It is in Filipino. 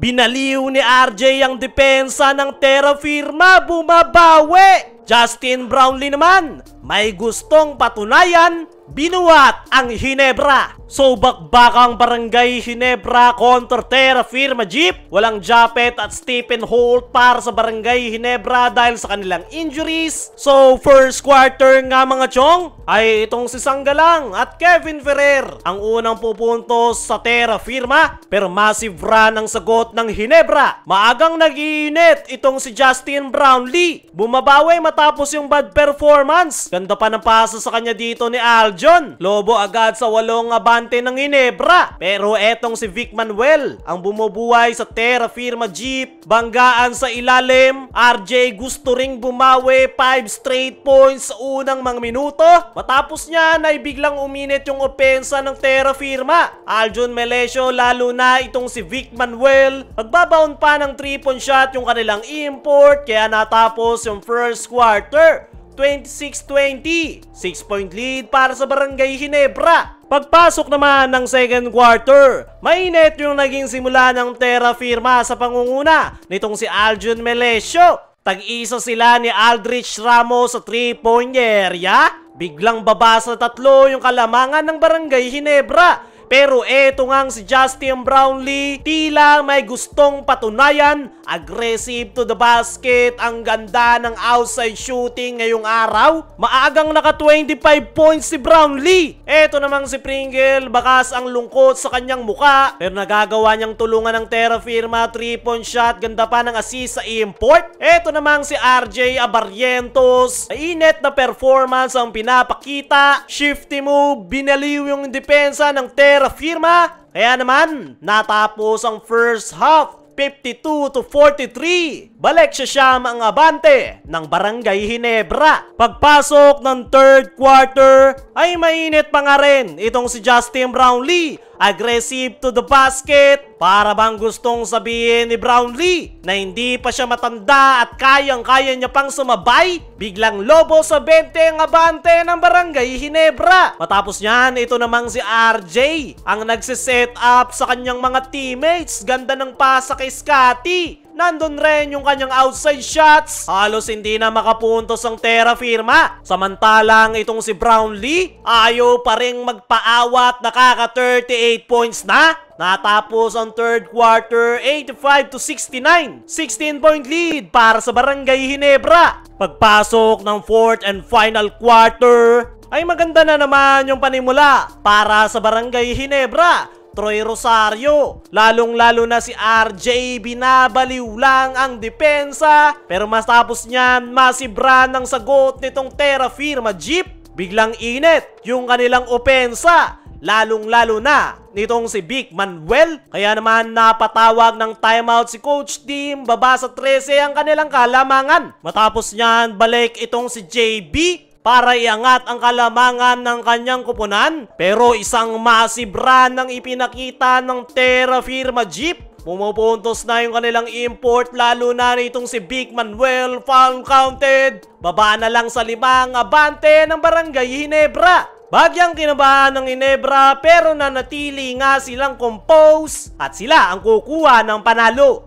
Binaliw ni RJ ang depensa ng Terra Firma, bumabawi. Justin Brownlee naman, may gustong patunayan, binuwat ang Ginebra. So bakbakang Barangay Ginebra kontra Terra Firma Jeep. Walang Japet at Stephen Holt para sa Barangay Ginebra dahil sa kanilang injuries. So first quarter nga mga chong, ay itong si Sanggalang at Kevin Ferrer ang unang pupuntos sa Terra Firma. Pero massive run ang sagot ng Ginebra. Maagang nag-iinit itong si Justin Brownlee. Bumabawi matapos yung bad performance. Ganda pa ng pasa sa kanya dito ni Aljon. Lobo agad sa 8 abante ng Ginebra. Pero etong si Vic Manuel ang bumubuhay sa Terra Firma Jeep. Banggaan sa ilalim. RJ gusto ring bumawi, 5 straight points sa unang mga minuto. Matapos niyan ay biglang uminit yung opensa ng Terra Firma. Aljon Melesio lalo na itong si Vic Manuel. Magbabaon pa ng 3-point shot yung kanilang import kaya natapos yung first quarter 26-20. 6-point lead para sa Barangay Ginebra. Pagpasok naman ng second quarter, mainit yung naging simula ng Terra Firma sa pangunguna nitong si Aljon Melesio. Tag-isa sila ni Aldrich Ramos sa 3-point area. Biglang baba sa 3 yung kalamangan ng Barangay Ginebra. Pero eto ngang si Justin Brownlee, tila may gustong patunayan, aggressive to the basket, ang ganda ng outside shooting ngayong araw. Maagang naka 25 points si Brownlee. Eto namang si Pringle, bakas ang lungkot sa kanyang muka, pero nagagawa niyang tulungan ng Terra Firma, 3-point shot, ganda pa ng assist sa import. Eto namang si RJ Abarrientos, init na performance ang pinapakita, shifty move, binaliw yung depensa ng Terra Firma. Kaya naman, natapos ang first half 52-43. Balik siya siyam ang abante ng Barangay Ginebra. Pagpasok ng third quarter ay mainit pa nga rin itong si Justin Brownlee. Aggressive to the basket. Para bang gustong sabihin ni Brownlee na hindi pa siya matanda at kayang-kaya niya pang sumabay. Biglang lobo sa 20 ang abante ng Barangay Ginebra. Matapos niyan, ito namang si RJ ang nagsiset up sa kanyang mga teammates. Ganda ng pasa kay Scotty. Nandun rin yung kanyang outside shots. Halos hindi na makapuntos ang Terra Firma. Samantalang itong si Brownlee, ayaw pa rin magpaawat, nakaka 38 points na. Natapos ang third quarter 85-69. 16-point lead para sa Barangay Ginebra. Pagpasok ng fourth and final quarter, ay maganda na naman yung panimula para sa Barangay Ginebra. Troy Rosario, lalong-lalo na si RJ, binabaliw lang ang depensa. Pero matapos niyan, masibran ng sagot nitong Terra Firma Jeep. Biglang init yung kanilang opensa, lalong-lalo na nitong si Vic Manuel. Kaya naman napatawag ng timeout si Coach Tim, baba sa 13 ang kanilang kalamangan. Matapos niyan, balik itong si JB para iangat ang kalamangan ng kanyang kupunan. Pero isang massive run ang ipinakita ng Terra Firma Jeep. Pumupuntos na yung kanilang import, lalo na nitong si Vic Manuel, foul counted. Baba na lang sa 5 abante ng Barangay Ginebra. Bagyang kinabahan ng Ginebra pero nanatili nga silang compose at sila ang kukuha ng panalo.